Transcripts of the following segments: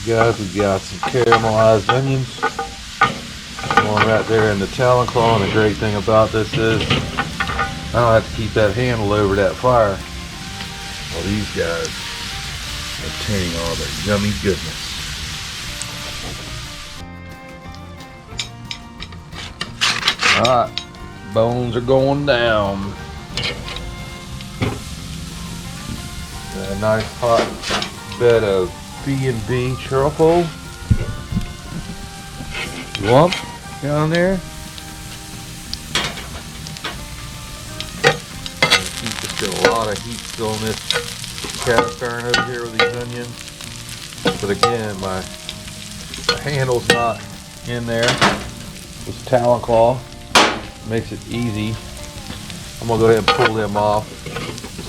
guys, we got some caramelized onions going right there in the talon claw. And the great thing about this is I don't have to keep that handle over that fire while these guys are obtaining all their yummy goodness. Alright, bones are going down. Got a nice hot bed of B&B charcoal. Lump down there. Just a lot of heat still in this cast iron over here with these onions. But again, my handle's not in there. This talon claw makes it easy. I'm gonna go ahead and pull them off.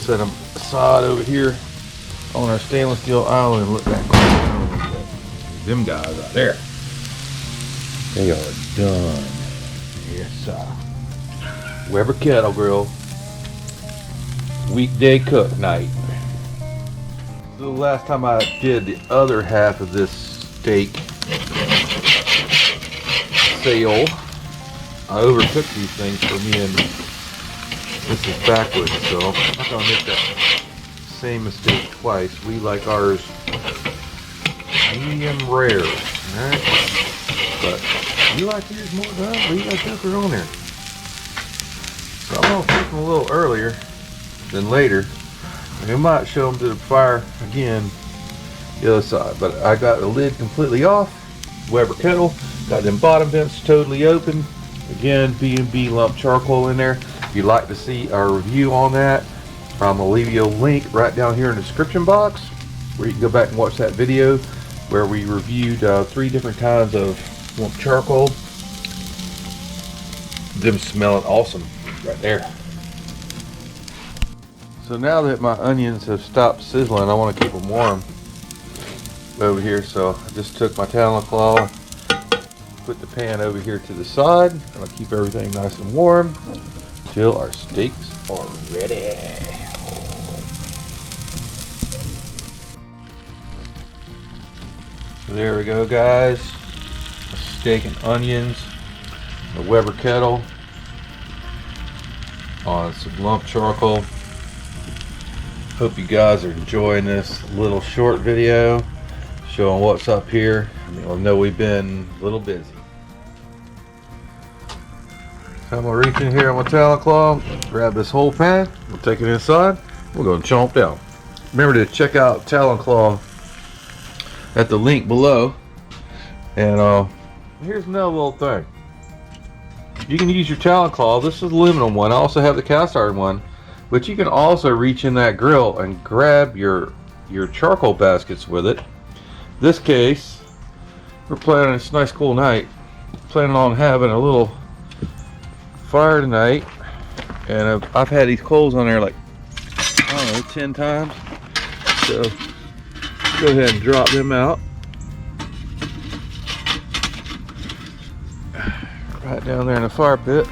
Set them aside over here on our stainless steel island. Look at that. Them guys right there. They are done. Yes, sir. Weber Kettle Grill. Weekday cook night. The last time I did the other half of this steak sale, I overcooked these things for me, and this is Backwoods, so I'm not gonna make that same mistake twice. We like ours medium rare, alright? But you like yours more done, but you gotta cook her on there. So I'm gonna cook them a little earlier than later. We might show them to the fire again the other side, but I got the lid completely off. Weber Kettle, got them bottom vents totally open. Again, B&B lump charcoal in there. If you'd like to see our review on that, I'm gonna leave you a link right down here in the description box where you can go back and watch that video where we reviewed 3 different kinds of lump charcoal. Them smelling awesome right there. So now that my onions have stopped sizzling, I want to keep them warm over here. So I just took my talon claw, put the pan over here to the side, and I'll keep everything nice and warm until our steaks are ready. So there we go, guys. Steak and onions, the Weber Kettle on some lump charcoal. Hope you guys are enjoying this little short video showing what's up here. I know we've been a little busy. So I'm gonna reach in here on my talon claw, grab this whole pan, we'll take it inside, we're gonna chomp down. Remember to check out talon claw at the link below. And here's another little thing. You can use your talon claw. This is the aluminum one. I also have the cast iron one. But you can also reach in that grill and grab your charcoal baskets with it. This case, we're planning this nice cool night. Planning on having a little fire tonight. And I've had these coals on there like, I don't know, 10 times. So, go ahead and drop them out. Right down there in the fire pit.